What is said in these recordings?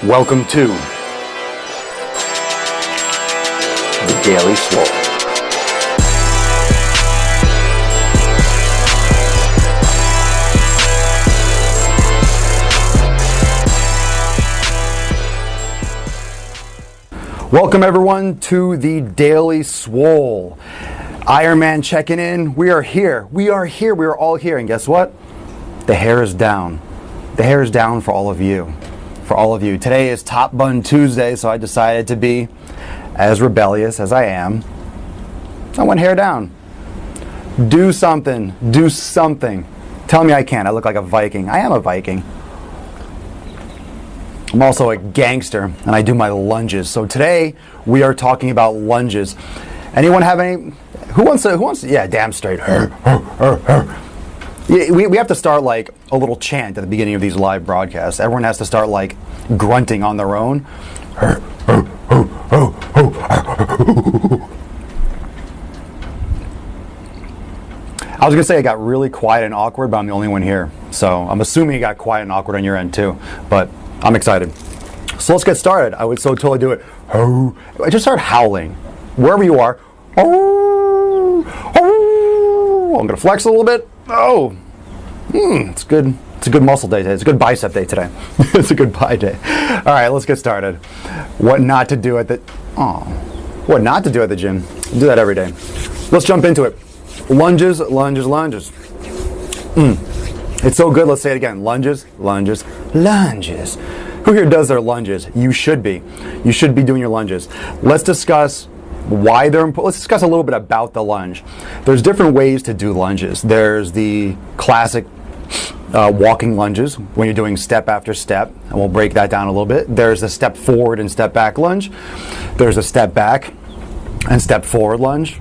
Welcome to the Daily Swole. Welcome everyone to the Daily Swole. Iron Man checking in. We are here. We are all here. And guess what? The hair is down. The hair is down for all of you. Today is Top Bun Tuesday, so I decided to be as rebellious as I am. I went hair down. Do something. Tell me I can't. I look like a Viking. I am a Viking. I'm also a gangster, and I do my lunges. So today we are talking about lunges. Anyone have any? Who wants to? Yeah, damn straight. We have to start like a little chant at the beginning of these live broadcasts. Everyone has to start like grunting on their own. I was going to say it got really quiet and awkward, but I'm the only one here. So I'm assuming it got quiet and awkward on your end too. But I'm excited. So let's get started. I would so totally do it. I just start howling. Wherever you are. I'm going to flex a little bit. It's good. It's a good muscle day today. It's a good bicep day today. It's a good bi day. All right, let's get started. What not to do at the gym. Do that every day. Let's jump into it. Lunges. It's so good. Let's say it again. Lunges. Who here does their lunges? You should be. You should be doing your lunges. Let's discuss why they're important. Let's discuss a little bit about the lunge. There's different ways to do lunges. There's the classic walking lunges when you're doing step after step, and we'll break that down a little bit. There's a step forward and step back lunge. There's a step back and step forward lunge.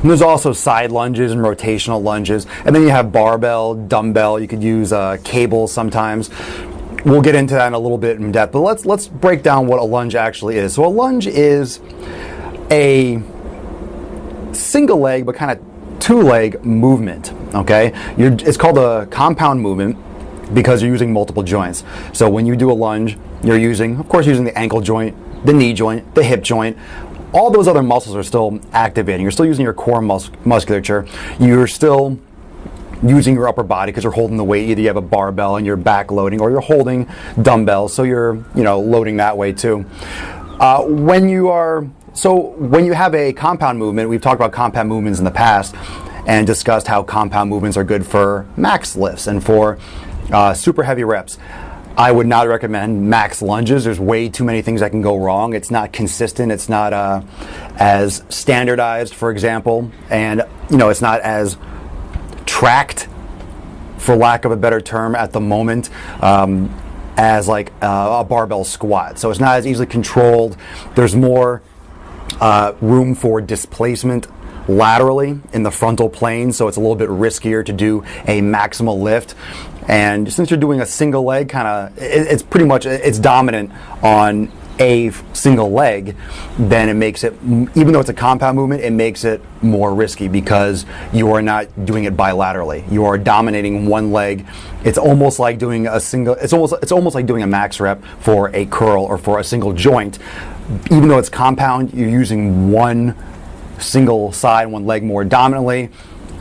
And there's also side lunges and rotational lunges. And then you have barbell, dumbbell. You could use cables sometimes. We'll get into that in a little bit in depth, but let's break down what a lunge actually is. So a lunge is a single leg but kind of two leg movement. Okay, it's called a compound movement because you're using multiple joints. So when you do a lunge, you're using the ankle joint, the knee joint, the hip joint. All those other muscles are still activating. You're still using your core musculature. You're still using your upper body because you're holding the weight. Either you have a barbell and you're back loading, or you're holding dumbbells, so you're loading that way too. When you have a compound movement, we've talked about compound movements in the past and discussed how compound movements are good for max lifts and for super heavy reps. I would not recommend max lunges. There's way too many things that can go wrong. It's not consistent. It's not as standardized, for example, and it's not as tracked, for lack of a better term, at the moment, as like a barbell squat. So it's not as easily controlled. There's more room for displacement laterally in the frontal plane, so it's a little bit riskier to do a maximal lift. And since you're doing a single leg, it's dominant on a single leg, then it makes it, even though it's a compound movement, it makes it more risky because you are not doing it bilaterally. You are dominating one leg. It's almost like doing a max rep for a curl or for a single joint. Even though it's compound, you're using one single side, one leg more dominantly,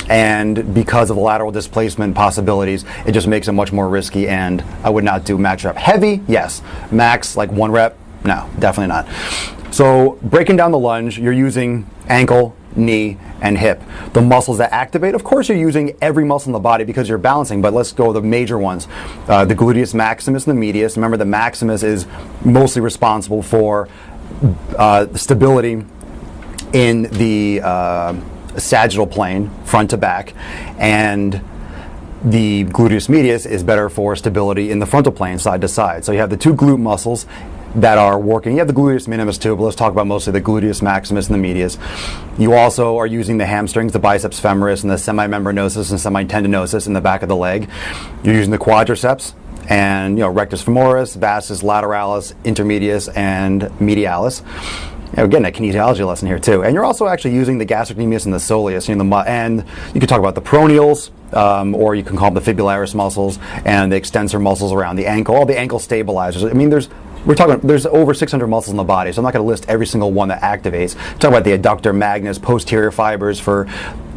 and because of the lateral displacement possibilities, it just makes it much more risky, and I would not do max rep. Heavy, yes. Max, like one rep, no, definitely not. So breaking down the lunge, you're using ankle, knee, and hip. The muscles that activate, of course you're using every muscle in the body because you're balancing, but let's go with the major ones. The gluteus maximus and the medius. Remember, the maximus is mostly responsible for stability in the sagittal plane, front to back, and the gluteus medius is better for stability in the frontal plane, side to side. So you have the two glute muscles that are working. You have the gluteus minimus too, but let's talk about mostly the gluteus maximus and the medius. You also are using the hamstrings, the biceps femoris, and the semimembranosus and semitendinosus in the back of the leg. You're using the quadriceps and rectus femoris, vastus lateralis, intermedius, and medialis. We're getting a kinesiology lesson here too. And you're also actually using the gastrocnemius and the soleus, and you could talk about the peroneals, or you can call them the fibularis muscles and the extensor muscles around the ankle, all the ankle stabilizers. I mean, there's we're talking, there's over 600 muscles in the body, so I'm not going to list every single one that activates. Talk about the adductor magnus, posterior fibers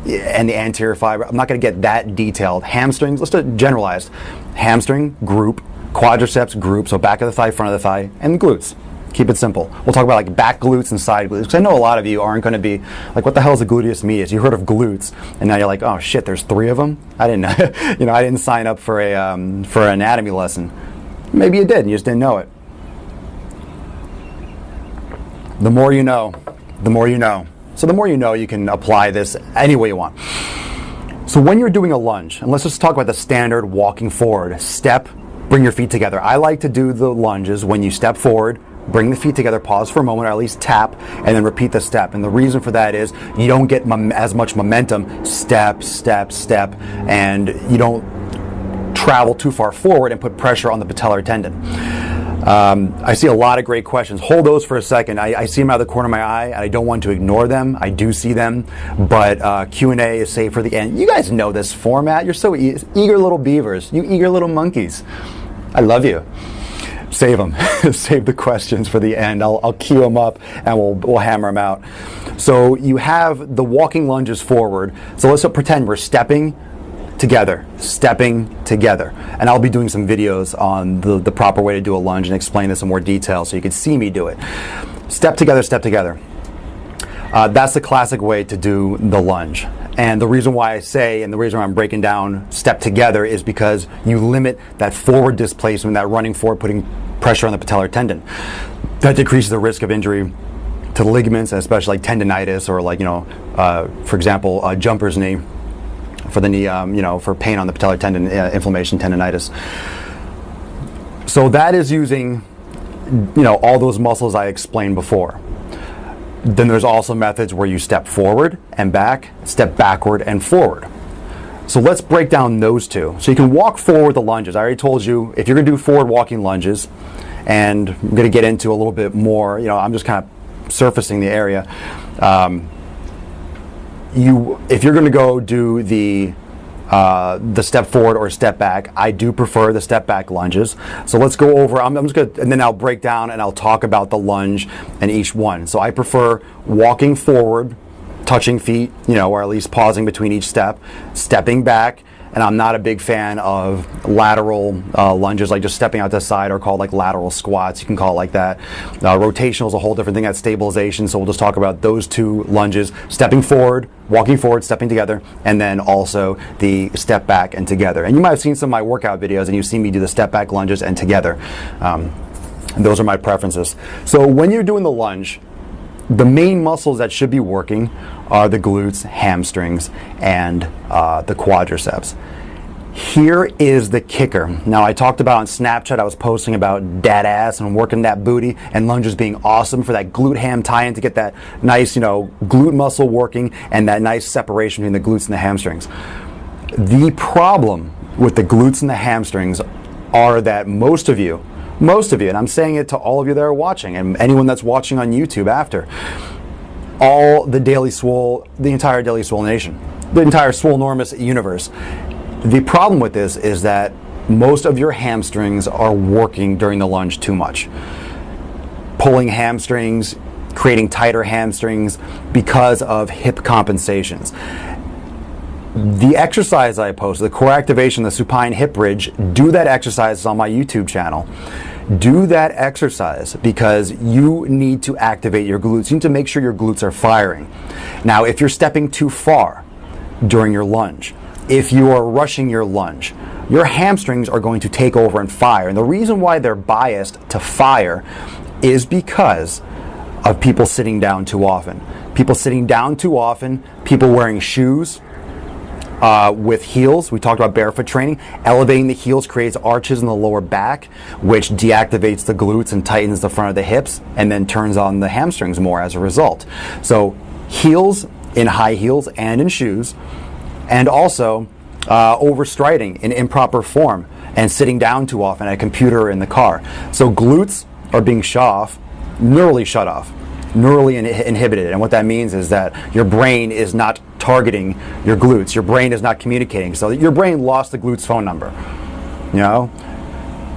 and the anterior fiber. I'm not going to get that detailed. Hamstrings, let's do it generalized. Hamstring group, quadriceps group, so back of the thigh, front of the thigh, and glutes. Keep it simple. We'll talk about like back glutes and side glutes, because I know a lot of you aren't going to be like, what the hell is the gluteus medius? You heard of glutes, and now you're like, oh shit, there's 3 of them? I didn't know. I didn't sign up for an anatomy lesson. Maybe you did, and you just didn't know it. The more you know, the more you know. So the more you know, you can apply this any way you want. So when you're doing a lunge, and let's just talk about the standard walking forward, step, bring your feet together. I like to do the lunges when you step forward, bring the feet together, pause for a moment, or at least tap, and then repeat the step. And the reason for that is you don't get as much momentum, step, step, step, and you don't travel too far forward and put pressure on the patellar tendon. I see a lot of great questions. Hold those for a second. I see them out of the corner of my eye, and I don't want to ignore them. I do see them, but Q&A is saved for the end. You guys know this format. You're so eager little beavers. You eager little monkeys. I love you. Save them. Save the questions for the end. I'll queue them up, and we'll hammer them out. So you have the walking lunges forward. So let's pretend we're stepping together, and I'll be doing some videos on the proper way to do a lunge and explain this in more detail so you can see me do it. Step together, step together. That's the classic way to do the lunge. And the reason why I say, and the reason why I'm breaking down step together, is because you limit that forward displacement, that running forward, putting pressure on the patellar tendon. That decreases the risk of injury to the ligaments, especially like tendonitis, or like, for example, jumper's knee. For the knee, for pain on the patellar tendon, inflammation, tendonitis. So that is using, all those muscles I explained before. Then there's also methods where you step forward and back, step backward and forward. So let's break down those two. So you can walk forward the lunges. I already told you, if you're going to do forward walking lunges, and I'm going to get into a little bit more, I'm just kind of surfacing the area. If you're going to go do the step forward or step back, I do prefer the step back lunges. So let's go over, I'm just going to, and then I'll break down and I'll talk about the lunge and each one. So I prefer walking forward, touching feet, or at least pausing between each step, stepping back. And I'm not a big fan of lateral lunges, like just stepping out to the side, or called like lateral squats. You can call it like that. Rotational is a whole different thing. That's stabilization. So we'll just talk about those 2 lunges: stepping forward, walking forward, stepping together, and then also the step back and together. And you might have seen some of my workout videos, and you've seen me do the step back lunges and together. Those are my preferences. So when you're doing the lunge, the main muscles that should be working are the glutes, hamstrings, and the quadriceps. Here is the kicker. Now, I talked about on Snapchat, I was posting about dad ass and working that booty, and lunges being awesome for that glute ham tie-in to get that nice, glute muscle working and that nice separation between the glutes and the hamstrings. The problem with the glutes and the hamstrings are that most of you, and I'm saying it to all of you that are watching, and anyone that's watching on YouTube after, all the Daily Swole, the entire Daily Swole Nation, the entire Swolenormous universe. The problem with this is that most of your hamstrings are working during the lunge too much. Pulling hamstrings, creating tighter hamstrings because of hip compensations. The exercise I posted, the core activation, the supine hip bridge, do that exercise on my YouTube channel. Do that exercise because you need to activate your glutes. You need to make sure your glutes are firing. Now, if you're stepping too far during your lunge, if you are rushing your lunge, your hamstrings are going to take over and fire. And the reason why they're biased to fire is because of people sitting down too often. People sitting down too often, people wearing shoes, with heels. We talked about barefoot training. Elevating the heels creates arches in the lower back, which deactivates the glutes and tightens the front of the hips, and then turns on the hamstrings more as a result. So heels in high heels and in shoes, and also overstriding in improper form and sitting down too often at a computer or in the car. So glutes are being neurally shut off, neurally inhibited. And what that means is that your brain is not targeting your glutes. Your brain is not communicating. So your brain lost the glutes phone number.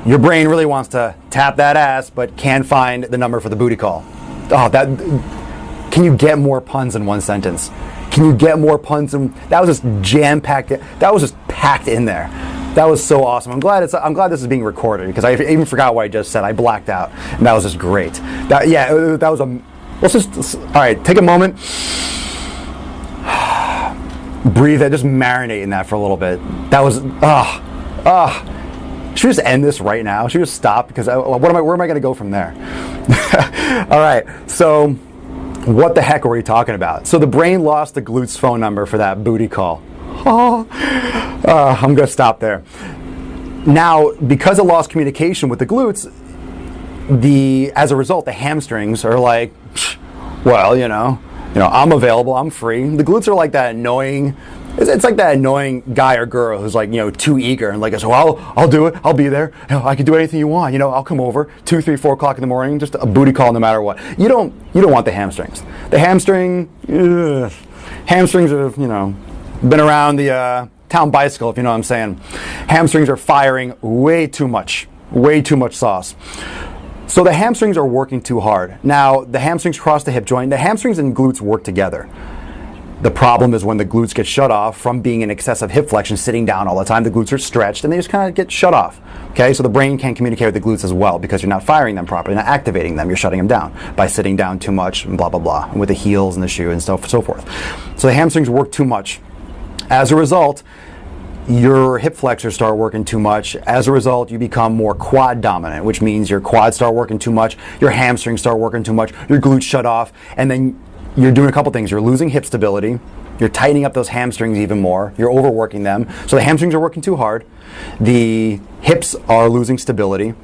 Your brain really wants to tap that ass, but can't find the number for the booty call. Can you get more puns in one sentence? Can you get more puns that was just jam-packed. That was just packed in there. That was so awesome. I'm glad this is being recorded because I even forgot what I just said. I blacked out, and that was just great. All right, take a moment. Breathe it, just marinate in that for a little bit. That was, should we just end this right now? Should we just stop? Because where am I going to go from there? All right, so what the heck were we talking about? So the brain lost the glute's phone number for that booty call. I'm going to stop there. Now, because it lost communication with the glutes, as a result, the hamstrings are like, well, I'm available, I'm free. The glutes are like that annoying. It's like that annoying guy or girl who's like, too eager and like, so I'll do it. I'll be there. I can do anything you want. I'll come over 2, 3, 4 o'clock in the morning, just a booty call no matter what. You don't want the hamstrings. The hamstrings are, been around the town bicycle, if you know what I'm saying. Hamstrings are firing way too much sauce. So the hamstrings are working too hard. Now, the hamstrings cross the hip joint. The hamstrings and glutes work together. The problem is when the glutes get shut off from being in excessive hip flexion, sitting down all the time, the glutes are stretched and they just kind of get shut off. Okay, so the brain can't communicate with the glutes as well because you're not firing them properly, not activating them, you're shutting them down by sitting down too much and blah, blah, blah, and with the heels and the shoe and so forth. So the hamstrings work too much. As a result, your hip flexors start working too much. As a result, you become more quad dominant, which means your quads start working too much, your hamstrings start working too much, your glutes shut off, and then you're doing a couple things. You're losing hip stability, you're tightening up those hamstrings even more, you're overworking them. So the hamstrings are working too hard, the hips are losing stability,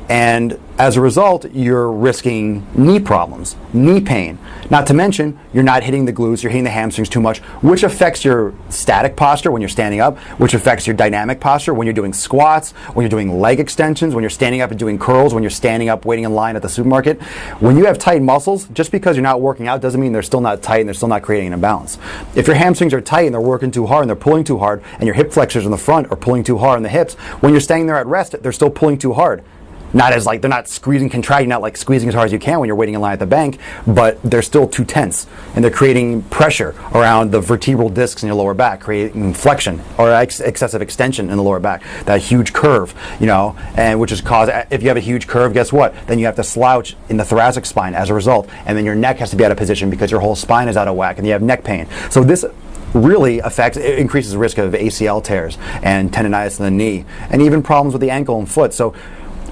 and as a result, you're risking knee problems, knee pain. Not to mention, you're not hitting the glutes, you're hitting the hamstrings too much, which affects your static posture when you're standing up, which affects your dynamic posture when you're doing squats, when you're doing leg extensions, when you're standing up and doing curls, when you're standing up waiting in line at the supermarket. When you have tight muscles, just because you're not working out doesn't mean they're still not tight and they're still not creating an imbalance. If your hamstrings are tight and they're working too hard and they're pulling too hard, and your hip flexors in the front are pulling too hard in the hips, when you're staying there at rest, they're still pulling too hard. Not as like, they're not squeezing, contracting, not like squeezing as hard as you can when you're waiting in line at the bank, but they're still too tense. And they're creating pressure around the vertebral discs in your lower back, creating flexion or excessive extension in the lower back. That huge curve, and which is caused, if you have a huge curve, guess what? Then you have to slouch in the thoracic spine as a result. And then your neck has to be out of position because your whole spine is out of whack and you have neck pain. So this really increases the risk of ACL tears and tendonitis in the knee and even problems with the ankle and foot. So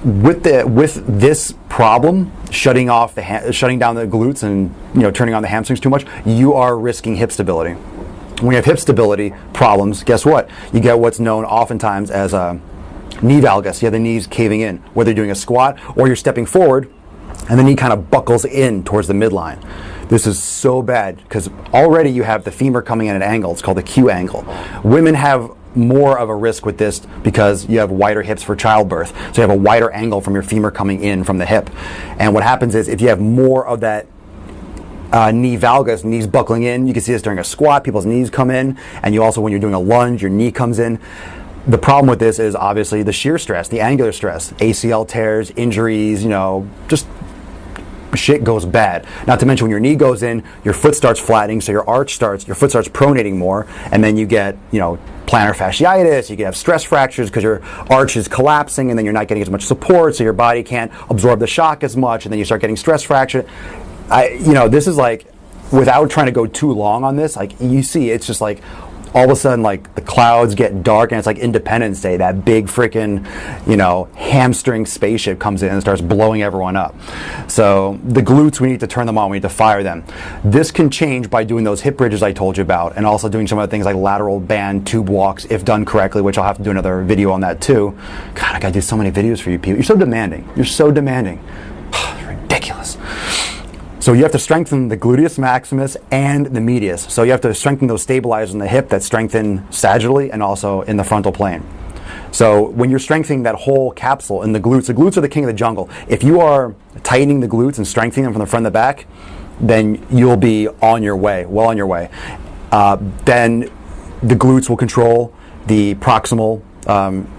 with this problem, shutting down the glutes and turning on the hamstrings too much, you are risking hip stability. When you have hip stability problems, guess what? You get what's known oftentimes as a knee valgus. You have the knees caving in, whether you're doing a squat or you're stepping forward, and the knee kind of buckles in towards the midline. This is so bad because already you have the femur coming in at an angle. It's called the Q angle. Women have more of a risk with this because you have wider hips for childbirth. So you have a wider angle from your femur coming in from the hip. And what happens is if you have more of that knee valgus, knees buckling in, you can see this during a squat, people's knees come in, and you also, when you're doing a lunge, your knee comes in. The problem with this is obviously the shear stress, the angular stress, ACL tears, injuries, just shit goes bad. Not to mention when your knee goes in, your foot starts flattening, so your foot starts pronating more, and then you get, plantar fasciitis, you can have stress fractures because your arch is collapsing and then you're not getting as much support, so your body can't absorb the shock as much, and then you start getting stress fracture. This is like, without trying to go too long on this, like you see, it's just like all of a sudden like the clouds get dark and it's like Independence Day, that big freaking hamstring spaceship comes in and starts blowing everyone up. So the glutes, we need to turn them on, we need to fire them. This can change by doing those hip bridges I told you about, and also doing some of the things like lateral band tube walks if done correctly, which I'll have to do another video on that too. God, I gotta do so many videos for you people. You're so demanding. It's ridiculous. So you have to strengthen the gluteus maximus and the medius. So you have to strengthen those stabilizers in the hip that strengthen sagittally and also in the frontal plane. So when you're strengthening that whole capsule in the glutes are the king of the jungle. If you are tightening the glutes and strengthening them from the front and the back, then you'll be on your way, well on your way. Then the glutes will control the proximal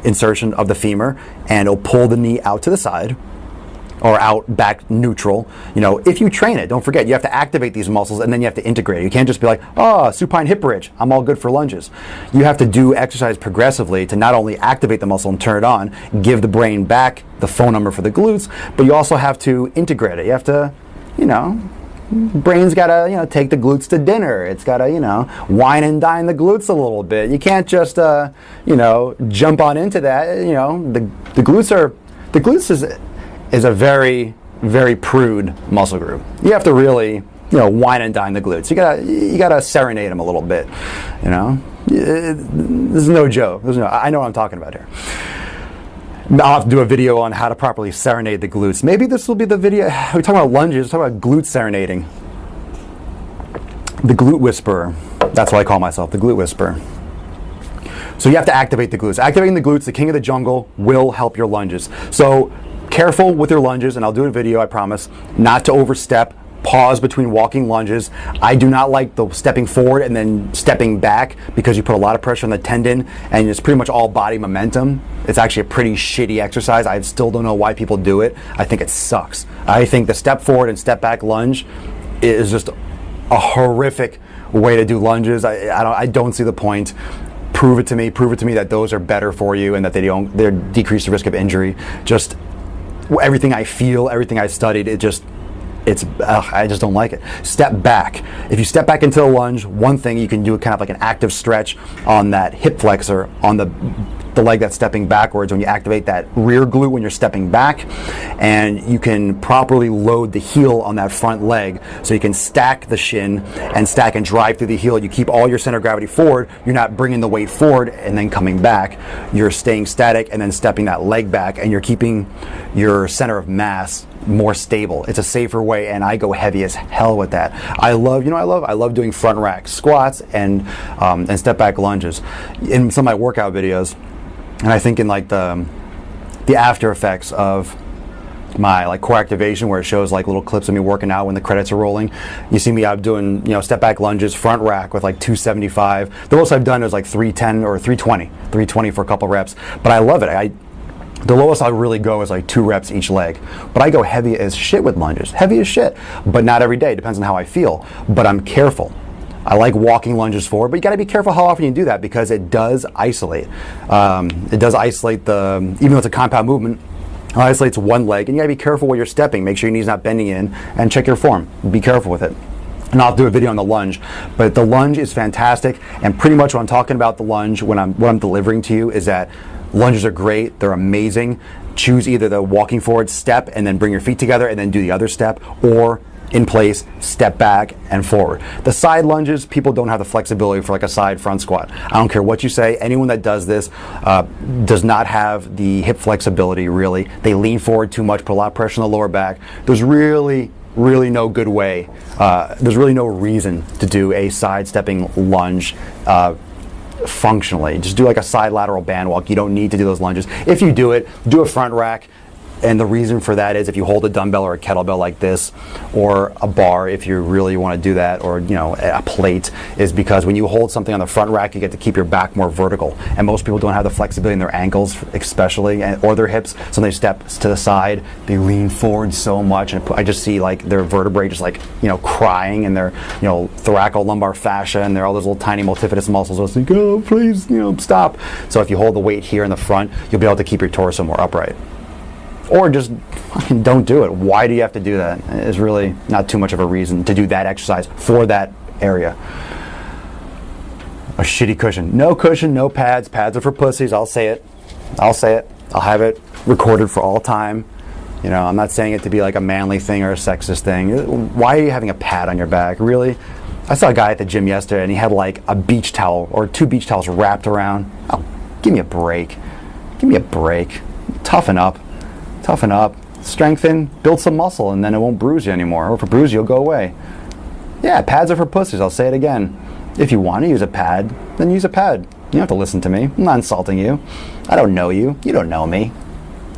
insertion of the femur, and it'll pull the knee out to the side or out back neutral. You know, if you train it, don't forget, you have to activate these muscles and then you have to integrate it. You can't just be like, oh, supine hip bridge, I'm all good for lunges. You have to do exercise progressively to not only activate the muscle and turn it on, give the brain back the phone number for the glutes, but you also have to integrate it. You have to, you know, brain's gotta, you know, take the glutes to dinner. It's gotta, you know, wine and dine the glutes a little bit. You can't just, you know, jump on into that. You know, the glutes is a very, very prude muscle group. You have to really, you know, wine and dine the glutes. You gotta serenade them a little bit. You know, this is no joke. I know what I'm talking about here. I'll have to do a video on how to properly serenade the glutes. Maybe this will be the video. We're talking about lunges. We're talking about glute serenading. The glute whisperer. That's what I call myself, the glute whisperer. So you have to activate the glutes. Activating the glutes, the king of the jungle, will help your lunges. So careful with your lunges, and I'll do a video, I promise, not to overstep. Pause between walking lunges. I do not like the stepping forward and then stepping back because you put a lot of pressure on the tendon and it's pretty much all body momentum. It's actually a pretty shitty exercise. I still don't know why people do it. I think it sucks. I think the step forward and step back lunge is just a horrific way to do lunges. I don't see the point. Prove it to me that those are better for you and that they decrease the risk of injury. Just everything I feel, everything I studied, I just don't like it. Step back. If you step back into the lunge, one thing you can do kind of like an active stretch on that hip flexor on the leg that's stepping backwards when you activate that rear glute when you're stepping back, and you can properly load the heel on that front leg so you can stack the shin and stack and drive through the heel. You keep all your center of gravity forward. You're not bringing the weight forward and then coming back. You're staying static and then stepping that leg back, and you're keeping your center of mass more stable. It's a safer way, and I go heavy as hell with that. I love doing front rack squats and step back lunges in some of my workout videos, and I think in like the after effects of my like core activation, where it shows like little clips of me working out when the credits are rolling, you see me out doing, you know, step back lunges front rack with like 275. The most I've done is like 310 or 320 for a couple reps, but I love it. The lowest I'll really go is like 2 reps each leg. But I go heavy as shit with lunges. Heavy as shit. But not every day. Depends on how I feel. But I'm careful. I like walking lunges forward, but you got to be careful how often you do that because it does isolate. It does isolate even though it's a compound movement, it isolates one leg. And you got to be careful where you're stepping. Make sure your knee's not bending in, and check your form. Be careful with it. And I'll do a video on the lunge, but the lunge is fantastic. And pretty much what I'm talking about the lunge what I'm delivering to you is that lunges are great. They're amazing. Choose either the walking forward step and then bring your feet together and then do the other step, or in place, step back and forward. The side lunges, people don't have the flexibility for like a side front squat. I don't care what you say. Anyone that does this does not have the hip flexibility, really. They lean forward too much, put a lot of pressure on the lower back. There's really no good way. There's really no reason to do a side-stepping lunge functionally. Just do like a side lateral band walk. You don't need to do those lunges. If you do it, do a front rack. And the reason for that is if you hold a dumbbell or a kettlebell like this, or a bar if you really want to do that, or a plate, is because when you hold something on the front rack, you get to keep your back more vertical. And most people don't have the flexibility in their ankles, especially, or their hips. So they step to the side, they lean forward so much, and I just see like their vertebrae just like crying, and their thoracolumbar fascia, and all those little tiny multifidus muscles. It's like, oh, please, stop. So if you hold the weight here in the front, you'll be able to keep your torso more upright. Or just fucking don't do it. Why do you have to do that? It's really not too much of a reason to do that exercise for that area. A shitty cushion. No cushion, no pads. Pads are for pussies. I'll say it. I'll have it recorded for all time. I'm not saying it to be like a manly thing or a sexist thing. Why are you having a pad on your back? Really? I saw a guy at the gym yesterday and he had like a beach towel or 2 beach towels wrapped around. Oh, give me a break. Give me a break. Toughen up. Strengthen, build some muscle, and then it won't bruise you anymore. Or if it bruises you, it'll go away. Yeah, pads are for pussies. I'll say it again. If you want to use a pad, then use a pad. You don't have to listen to me. I'm not insulting you. I don't know you. You don't know me.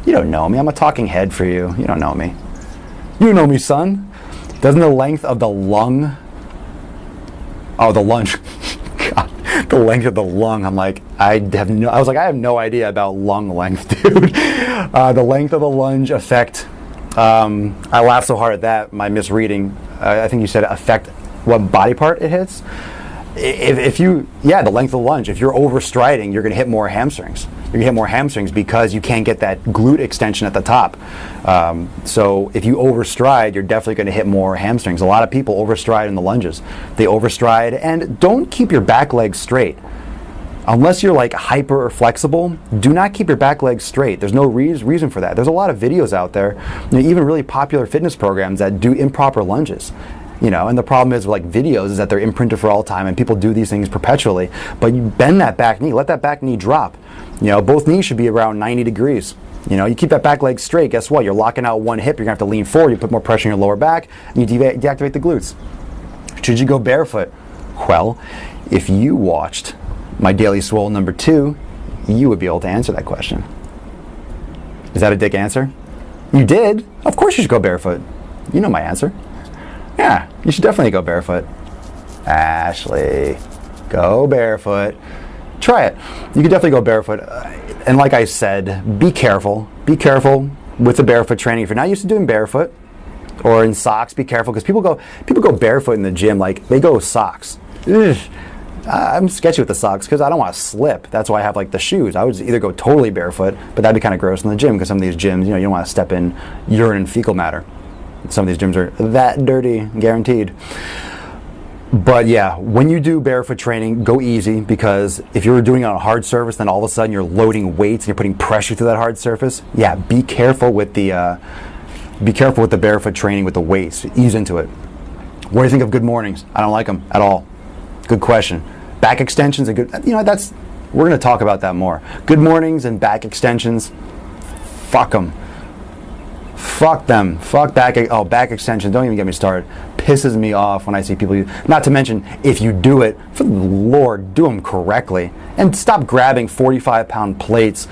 You don't know me. I'm a talking head for you. You don't know me. You know me, son. Doesn't the length of the lunge... Oh, the lunge. God. The length of the lung. I'm like, I have no idea about lung length, dude. The length of the lunge affect. I laughed so hard at that. My misreading. I think you said affect what body part it hits. The length of the lunge. If you're overstriding, you're going to hit more hamstrings. You're going to hit more hamstrings because you can't get that glute extension at the top. So if you overstride, you're definitely going to hit more hamstrings. A lot of people overstride in the lunges. They overstride, and don't keep your back leg straight. Unless you're like hyper or flexible, do not keep your back leg straight. There's no reason for that. There's a lot of videos out there, even really popular fitness programs that do improper lunges. And the problem is like videos is that they're imprinted for all time and people do these things perpetually. But you bend that back knee, let that back knee drop. Both knees should be around 90 degrees. You keep that back leg straight, guess what? You're locking out one hip, you're gonna have to lean forward, you put more pressure on your lower back, and you deactivate the glutes. Should you go barefoot? Well, if you watched my daily Swole number 2, you would be able to answer that question. Is that a dick answer? You did? Of course you should go barefoot. You know my answer. Yeah, you should definitely go barefoot. Ashley, go barefoot. Try it. You can definitely go barefoot. And like I said, be careful. Be careful with the barefoot training. If you're not used to doing barefoot or in socks, be careful because people go barefoot in the gym like they go with socks. Ugh. I'm sketchy with the socks because I don't want to slip. That's why I have like the shoes. I would either go totally barefoot, but that'd be kind of gross in the gym because some of these gyms, you don't want to step in urine and fecal matter. Some of these gyms are that dirty, guaranteed. But yeah, when you do barefoot training, go easy because if you're doing it on a hard surface, then all of a sudden you're loading weights and you're putting pressure through that hard surface. Yeah, be careful with the barefoot training with the weights. Ease into it. What do you think of good mornings? I don't like them at all. Good question. Back extensions are good. We're going to talk about that more. Good mornings and back extensions. Fuck them. Fuck them. Fuck back extension. Don't even get me started. Pisses me off when I see people use. Not to mention, if you do it, for the Lord, do them correctly. And stop grabbing 45-pound plates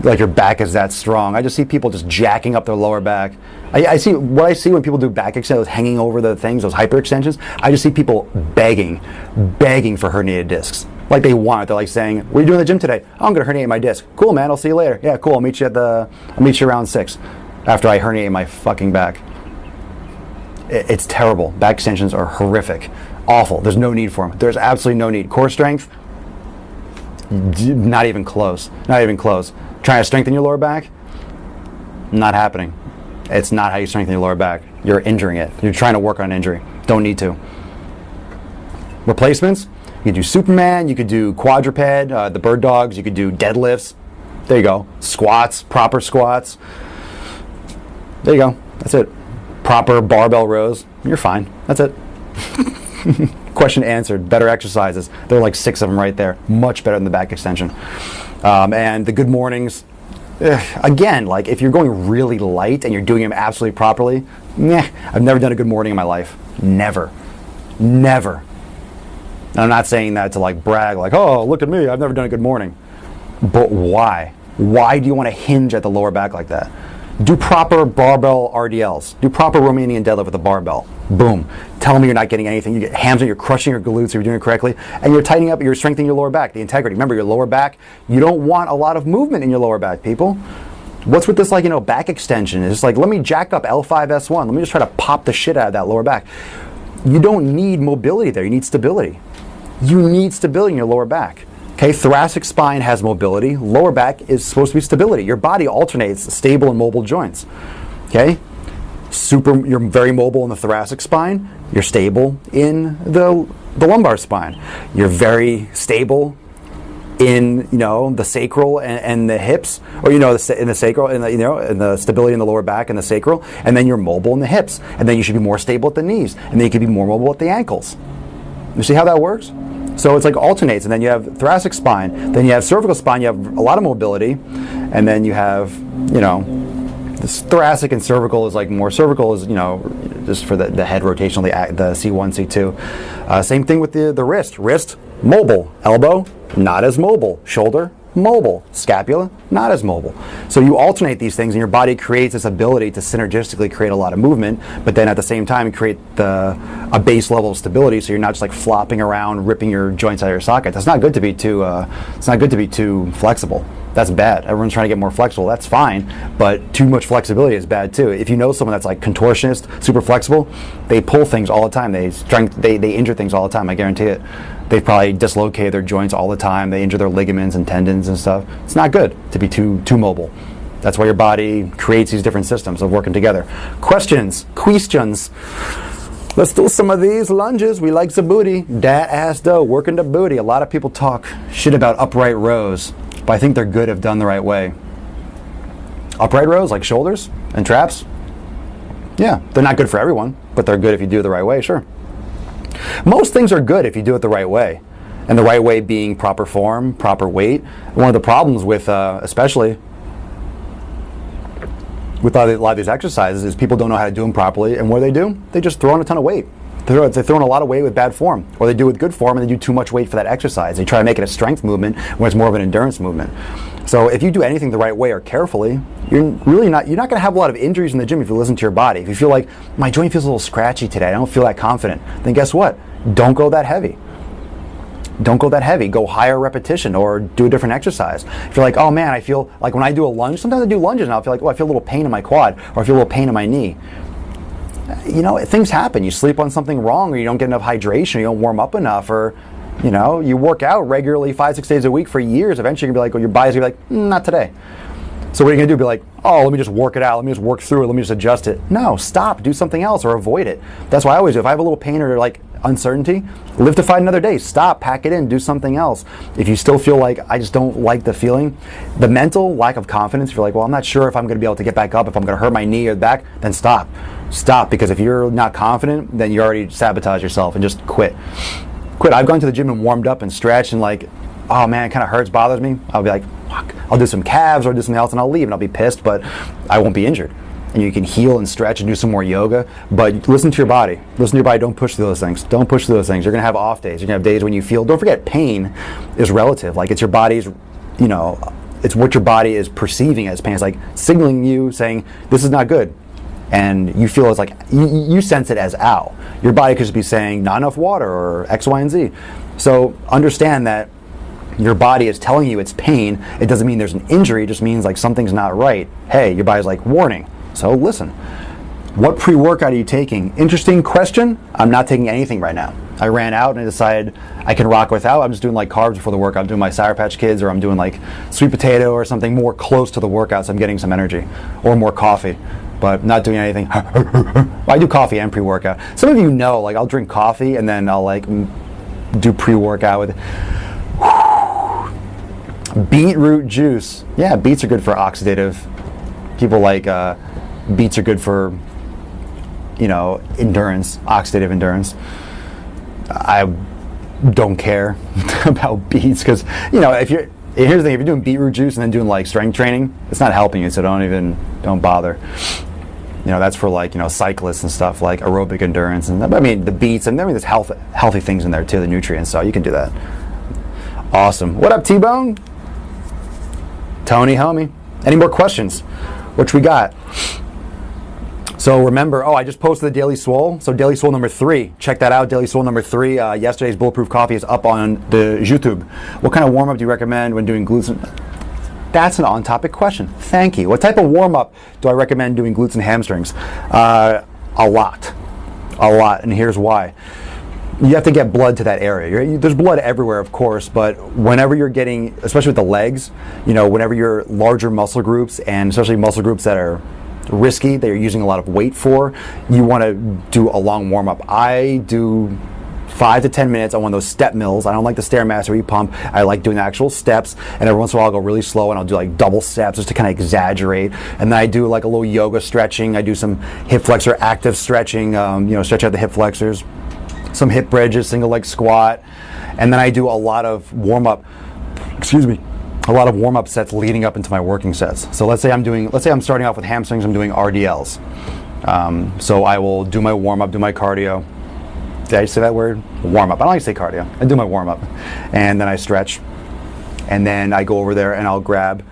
like your back is that strong. I just see people just jacking up their lower back. I see when people do back extensions, hanging over the things, those hyper extensions. I just see people begging for herniated discs. Like they want it. They're like saying, "What are you doing in the gym today?" "Oh, I'm going to herniate my disc." "Cool, man. I'll see you later." "Yeah, cool. I'll meet you around 6 after I herniate my fucking back." It's terrible. Back extensions are horrific, awful. There's no need for them. There's absolutely no need. Core strength, not even close. Not even close. Trying to strengthen your lower back, not happening. It's not how you strengthen your lower back. You're injuring it. You're trying to work on an injury. Don't need to. Replacements, you could do Superman, you could do quadruped, the bird dogs, you could do deadlifts. There you go. Squats, proper squats. There you go. That's it. Proper barbell rows. You're fine. That's it. Question answered. Better exercises. There are like 6 of them right there. Much better than the back extension. And the good mornings, again, like if you're going really light and you're doing them absolutely properly, I've never done a good morning in my life. Never. And I'm not saying that to like brag, like, "Oh, look at me, I've never done a good morning." But why? Why do you want to hinge at the lower back like that? Do proper barbell RDLs. Do proper Romanian deadlift with a barbell. Boom. Tell me you're not getting anything. You get hamstrings, you're crushing your glutes if you're doing it correctly, and you're tightening up, you're strengthening your lower back, the integrity. Remember, your lower back, you don't want a lot of movement in your lower back, people. What's with this, back extension? It's just like, let me jack up L5S1. Let me just try to pop the shit out of that lower back. You don't need mobility there. You need stability. You need stability in your lower back. Okay, thoracic spine has mobility. Lower back is supposed to be stability. Your body alternates stable and mobile joints. Okay, you're very mobile in the thoracic spine. You're stable in the lumbar spine. You're very stable in the sacral and the hips, or in the sacral and in the stability in the lower back and the sacral. And then you're mobile in the hips, and then you should be more stable at the knees, and then you can be more mobile at the ankles. You see how that works? So it's like alternates, and then you have thoracic spine, then you have cervical spine, you have a lot of mobility, and then you have, this thoracic and cervical is like more cervical is, just for the head rotational, the C1, C2. Same thing with the wrist. Wrist, mobile. Elbow, not as mobile. Shoulder, mobile. Scapula, not as mobile. So you alternate these things and your body creates this ability to synergistically create a lot of movement, but then at the same time create a base level of stability so you're not just like flopping around, ripping your joints out of your socket. That's not good to be too flexible. That's bad. Everyone's trying to get more flexible. That's fine, but too much flexibility is bad too. If you know someone that's like contortionist, super flexible, they pull things all the time. They injure things all the time. I guarantee it. They probably dislocate their joints all the time. They injure their ligaments and tendons and stuff. It's not good to be too mobile. That's why your body creates these different systems of working together. Questions. Let's do some of these lunges. We like the booty. Dat ass dough, working the booty. A lot of people talk shit about upright rows, but I think they're good if done the right way. Upright rows, like shoulders and traps, yeah, they're not good for everyone, but they're good if you do it the right way, sure. Most things are good if you do it the right way, and the right way being proper form, proper weight. One of the problems with, especially with a lot of these exercises, is people don't know how to do them properly, and what do? They just throw in a ton of weight. They throw in a lot of weight with bad form, or they do it with good form and they do too much weight for that exercise. They try to make it a strength movement when it's more of an endurance movement. So if you do anything the right way or carefully, you're not going to have a lot of injuries in the gym if you listen to your body. If you feel like, my joint feels a little scratchy today, I don't feel that confident, then guess what? Don't go that heavy. Don't go that heavy. Go higher repetition or do a different exercise. If you're like, oh man, I feel like when I do a lunge, sometimes I do lunges and I'll feel like, oh, I feel a little pain in my quad, or I feel a little pain in my knee. You know, things happen. You sleep on something wrong, or you don't get enough hydration, or you don't warm up enough, or you know, you work out regularly 5-6 days a week for years. Eventually you're going to be like, well, your body's going to be like, not today. So what are you going to do? Be like, oh, let me just work it out. Let me just work through it. Let me just adjust it. No, stop. Do something else or avoid it. That's what I always do. If I have a little pain or like uncertainty, live to fight another day. Stop, pack it in, do something else. If you still feel like, I just don't like the feeling, the mental lack of confidence, if you're like, well, I'm not sure if I'm going to be able to get back up, if I'm going to hurt my knee or back, then stop. Stop, because if you're not confident, then you already sabotage yourself and just quit. I've gone to the gym and warmed up and stretched and like, oh man, it kind of hurts, bothers me. I'll be like, fuck, I'll do some calves or do something else and I'll leave and I'll be pissed, but I won't be injured. And you can heal and stretch and do some more yoga, but listen to your body. Listen to your body, don't push through those things. Don't push through those things. You're gonna have off days. You're gonna have days when you feel, don't forget, pain is relative. Like it's your body's, you know, it's what your body is perceiving as pain. It's like signaling you, saying, this is not good. And you feel it's like, you sense it as ow. Your body could just be saying not enough water or X, Y, and Z. So understand that your body is telling you it's pain. It doesn't mean there's an injury. It just means like something's not right. Hey, your body's like, warning. So listen. What pre-workout are you taking? Interesting question. I'm not taking anything right now. I ran out and I decided I can rock without. I'm just doing like carbs before the workout. I'm doing my Sour Patch Kids, or I'm doing like sweet potato or something more close to the workout so I'm getting some energy, or more coffee. But not doing anything. I do coffee and pre-workout. Some of you know, like I'll drink coffee and then I'll like do pre-workout with beetroot juice. Yeah, beets are good for oxidative. People like beets are good for, you know, endurance, oxidative endurance. I don't care about beets because, you know, here's the thing, if you're doing beetroot juice and then doing like strength training, it's not helping you, so don't bother. You know, that's for like, you know, cyclists and stuff, like aerobic endurance. And I mean, the beets, and I mean, there's healthy things in there too, the nutrients, so you can do that. Awesome. What up, T-Bone? Tony, homie. Any more questions? What we got? So remember, I just posted the Daily Swole. So Daily Swole number 3. Check that out, Daily Swole number 3. Yesterday's Bulletproof Coffee is up on the YouTube. What kind of warm-up do you recommend when doing glutes? That's an on-topic question. Thank you. What type of warm-up do I recommend doing glutes and hamstrings? A lot. And here's why. You have to get blood to that area. There's blood everywhere, of course, but whenever you're getting, especially with the legs, you know, whenever you're larger muscle groups, and especially muscle groups that are risky, that you're using a lot of weight for, you want to do a long warm-up. I do 5 to 10 minutes on one of those step mills. I don't like the Stairmaster or E-Pump. I like doing the actual steps, and every once in a while I'll go really slow and I'll do like double steps just to kind of exaggerate. And then I do like a little yoga stretching. I do some hip flexor active stretching, stretch out the hip flexors, some hip bridges, single leg squat, and then I do a lot of warm-up sets leading up into my working sets. So let's say I'm starting off with hamstrings, I'm doing RDLs. So I will do my warm-up, do my cardio. Did I say that word? Warm-up. I don't like to say cardio. I do my warm-up. And then I stretch. and then I go over there and I'll grab,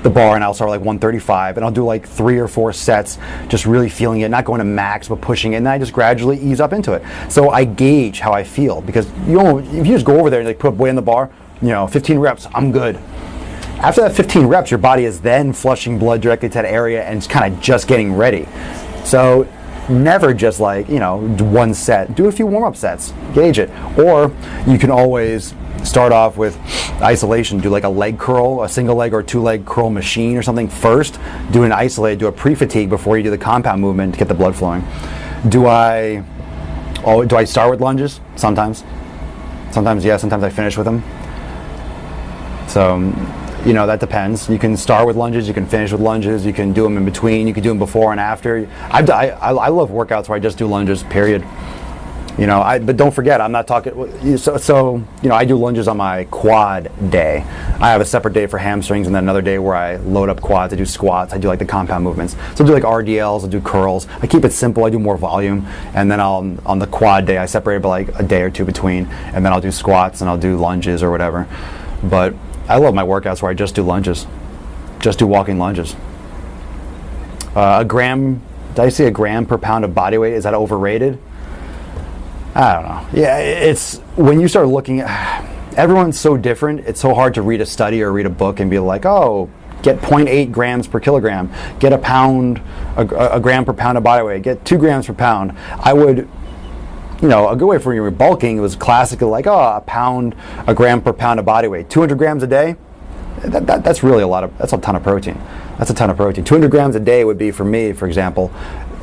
the bar, and I'll start like 135, and I'll do like 3 or 4 sets, just really feeling it, not going to max, but pushing it, and then I just gradually ease up into it. So I gauge how I feel, because if you just go over there and like put weight in the bar, 15 reps, I'm good. After that 15 reps, your body is then flushing blood directly to that area and it's kind of just getting ready. So never just like, one set. Do a few warm-up sets, gauge it. Or you can always start off with isolation. Do like a leg curl, a single leg or 2-leg curl machine or something first. Do an isolate, do a pre-fatigue before you do the compound movement to get the blood flowing. Do I start with lunges? Sometimes. Sometimes yes, sometimes I finish with them. So, that depends. You can start with lunges, you can finish with lunges, you can do them in between, you can do them before and after. I love workouts where I just do lunges, period. But don't forget, I'm not talking, I do lunges on my quad day. I have a separate day for hamstrings and then another day where I load up quads, I do squats, I do like the compound movements. So I do like RDLs, I do curls, I keep it simple, I do more volume, and then on the quad day, I separate it by like a day or two between, and then I'll do squats and I'll do lunges or whatever. But I love my workouts where I just do lunges, just do walking lunges. Did I say a gram per pound of body weight, is that overrated? I don't know. Yeah, it's when you start looking at, everyone's so different, it's so hard to read a study or read a book and be like, oh, get 0.8 grams per kilogram, get a gram per pound of body weight, get 2 grams per pound. I would, a good way for you bulking, it was classically like, a gram per pound of body weight. 200 grams a day, that's really that's a ton of protein. That's a ton of protein. 200 grams a day would be, for me, for example,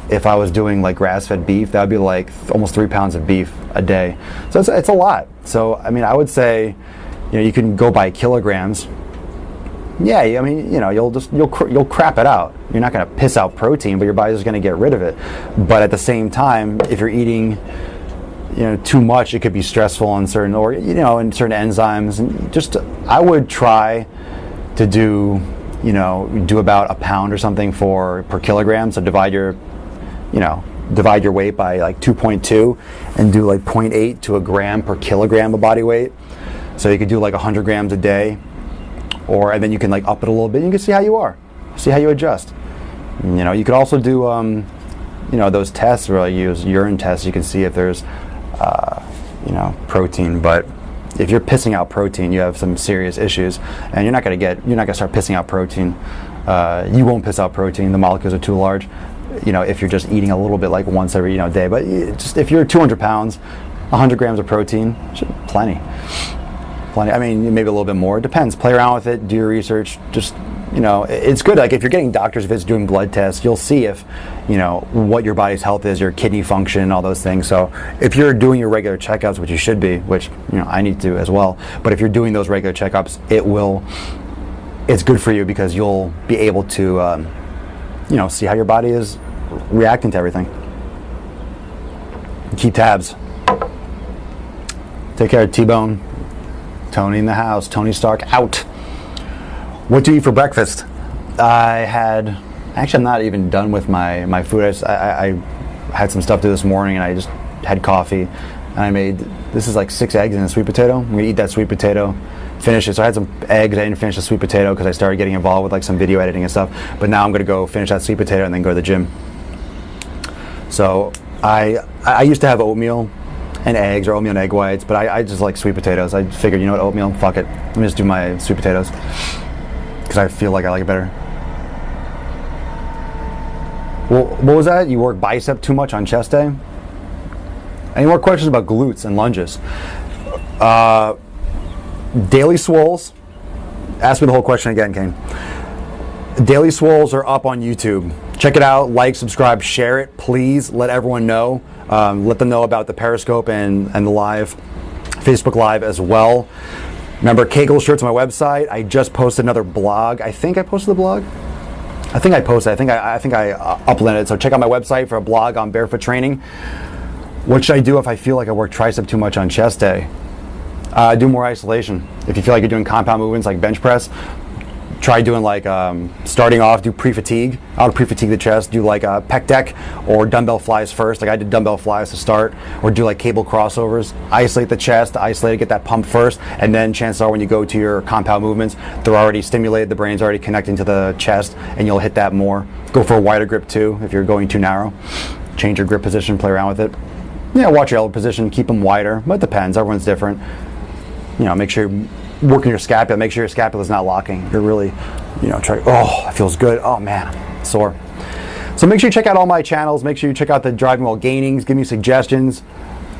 if I was doing like grass-fed beef, that would be like almost 3 pounds of beef a day. So it's a lot. So I would say, you can go by kilograms. Yeah, you'll crap it out. You're not going to piss out protein, but your body's just going to get rid of it. But at the same time, if you're eating, too much, it could be stressful on certain, in certain enzymes. And I would try to do, do about a pound or something per kilogram. So divide your weight by like 2.2 and do like 0.8 to a gram per kilogram of body weight. So you could do like 100 grams a day, and then you can like up it a little bit. You can see how you are, see how you adjust. You could also do, those tests where I use urine tests. You can see if there's, protein. But if you're pissing out protein, you have some serious issues, and you're not going to start pissing out protein. You won't piss out protein. The molecules are too large. If you're just eating a little bit, like once every day. But just if you're 200 pounds, 100 grams of protein, plenty. Maybe a little bit more. It depends. Play around with it. Do your research. Just it's good. Like if you're getting doctor's visits, doing blood tests, you'll see if what your body's health is, your kidney function, all those things. So if you're doing your regular checkups, which you should be, which I need to as well. But if you're doing those regular checkups, it's good for you because you'll be able to see how your body is reacting to everything. Keep tabs. Take care of T-Bone. Tony in the house. Tony Stark out. What do you eat for breakfast? I'm not even done with my food. I had some stuff to do this morning and I just had coffee and I made, this is like 6 eggs and a sweet potato. I'm gonna eat that sweet potato, finish it. So I had some eggs, I didn't finish the sweet potato because I started getting involved with like some video editing and stuff. But now I'm gonna go finish that sweet potato and then go to the gym. So I used to have oatmeal and eggs or oatmeal and egg whites, but I just like sweet potatoes. I figured, oatmeal, fuck it. Let me just do my sweet potatoes because I feel like I like it better. Well, what was that? You work bicep too much on chest day? Any more questions about glutes and lunges? Daily swoles. Ask me the whole question again, Kane. Daily swoles are up on YouTube. Check it out, like, subscribe, share it. Please let everyone know. Let them know about the Periscope and the live, Facebook Live as well. Remember, Kegel shirts on my website. I just posted another blog. I think I posted the blog. I think I uploaded it. So check out my website for a blog on barefoot training. What should I do if I feel like I work tricep too much on chest day? Do more isolation. If you feel like you're doing compound movements like bench press, try doing like, starting off, do pre-fatigue. I'll pre-fatigue the chest, do like a pec deck or dumbbell flies first. Like I did dumbbell flies to start, or do like cable crossovers. Isolate the chest, isolate it, get that pump first, and then chances are when you go to your compound movements, they're already stimulated, the brain's already connecting to the chest, and you'll hit that more. Go for a wider grip too if you're going too narrow. Change your grip position, play around with it. Yeah, watch your elbow position, keep them wider, but it depends, everyone's different. You know, make sure you're working your scapula, make sure your scapula's not locking. You're really, you know, try, oh, that feels good. Oh man, sore. So make sure you check out all my channels. Make sure you check out the Driving While Gainings. Give me suggestions.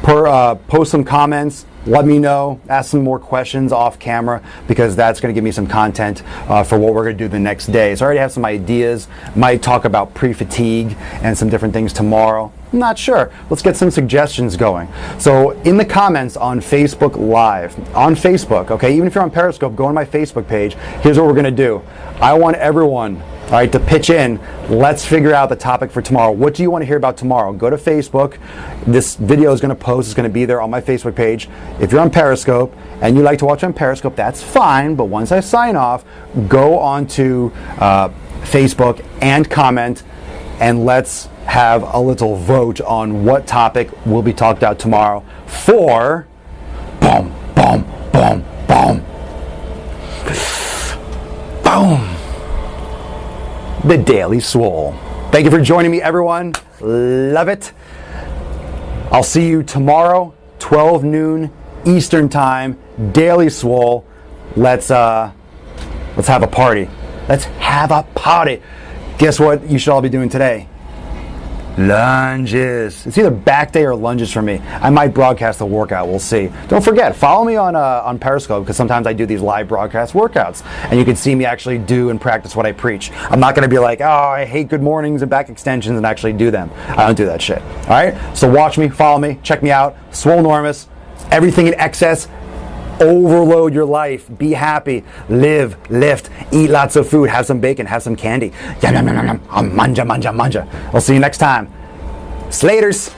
Post some comments. Let me know. Ask some more questions off camera, because that's going to give me some content for what we're going to do the next day. So I already have some ideas. Might talk about pre-fatigue and some different things tomorrow. I'm not sure. Let's get some suggestions going. So in the comments on Facebook Live, on Facebook, okay, even if you're on Periscope, go on my Facebook page. Here's what we're going to do. I want everyone, all right, to pitch in. Let's figure out the topic for tomorrow. What do you want to hear about tomorrow? Go to Facebook. This video is going to post. It's going to be there on my Facebook page. If you're on Periscope and you like to watch on Periscope, that's fine. But once I sign off, go on to Facebook and comment, and let's have a little vote on what topic will be talked about tomorrow for boom, boom, boom, boom, boom, the Daily Swole. Thank you for joining me, everyone. Love it. I'll see you tomorrow, 12 noon Eastern time, Daily Swole. Let's have a party. Let's have a party. Guess what you should all be doing today? Lunges. It's either back day or lunges for me. I might broadcast the workout. We'll see. Don't forget, follow me on Periscope, because sometimes I do these live broadcast workouts, and you can see me actually do and practice what I preach. I'm not going to be like, oh, I hate good mornings and back extensions, and actually do them. I don't do that shit. All right? So watch me, follow me, check me out. Swolenormous. Everything in excess. Overload your life. Be happy. Live, lift, eat lots of food, have some bacon, have some candy. Yum, yum, yum, yum, yum. Manja, manja, manja. I'll see you next time. Slaters.